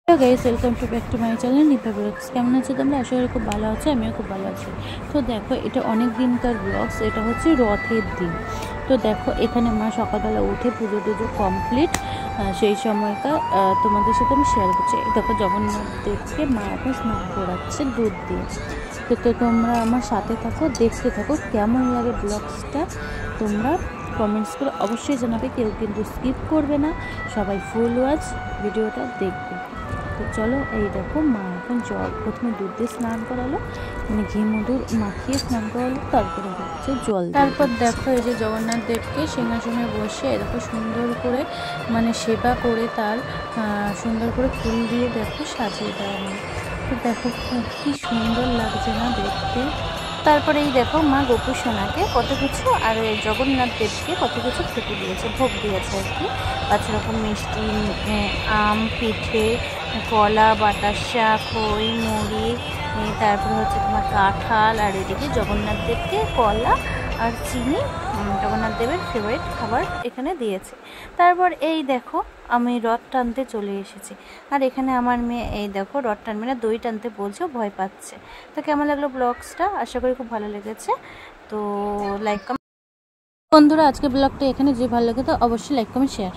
Hello guys, welcome to back to my channel Nipa blogs. কেমন আছো তোমরা? আশা করি খুব ভালো আছো, আমিও খুব ভালো আছি। তো দেখো, এটা অনেক দিনকার ব্লগস। এটা হচ্ছে রথের দিন। তো দেখো, এখানে মা সকালবেলা উঠে পুজো টুজো কমপ্লিট, সেই সময়টা তোমাদের সাথে আমি শেয়ার করছি। দেখো, জগন্নাথ দেবকে মা এখন স্নান করাচ্ছে দুধ দিয়ে। তো তোমরা আমার সাথে থাকো, দেখতে থাকো কেমন লাগে ব্লগসটা। তোমরা কমেন্টস করে অবশ্যই জানাবে, কেউ কিন্তু স্কিপ করবে না, সবাই ফুল ওয়াচ ভিডিওটা দেখবে। তো চলো, এই দেখো মা এখন প্রথমে দুধ দিয়ে স্নান করালো, মানে ঘি মধুর মাখিয়ে স্নান করালো, তারপরে হচ্ছে জল। তারপর দেখো, এই যে জগন্নাথ দেবকে সিংহাসনে বসে এরকম সুন্দর করে মানে সেবা করে তার সুন্দর করে ফুল দিয়ে দেখো সাজিয়ে দেওয়া হয়। তো দেখো কি সুন্দর লাগছে না দেখতে। তারপরে এই দেখো মা গোপু সোনাকে কত কিছু, আর জগন্নাথ দেবকে কত কিছু খেতে দিয়েছে, ভোগ দিয়েছে আর কি। 5 রকম মিষ্টি, আম, পিঠে, কলা, বাতাসা, খই, মুড়ি, তারপরে হচ্ছে তোমার কাঁঠাল, আর এদিকে জগন্নাথ দেবকে কলা আর চিনি, জগন্নাথ দেবের ফেভারিট খাবার এখানে দিয়েছে। তারপর এই দেখো আমি রথ টানতে চলে এসেছি, আর এখানে আমার মেয়ে এই দেখো রথ টানবে না, দই টানতে বলছে, ভয় পাচ্ছে। তো কেমন লাগলো ব্লগসটা? আশা করি খুব ভালো লেগেছে। তো লাইক কমেন্ট, বন্ধুরা আজকে ব্লগটা এখানে, যে ভালো লাগে তো অবশ্যই লাইক কমেন্ট শেয়ার।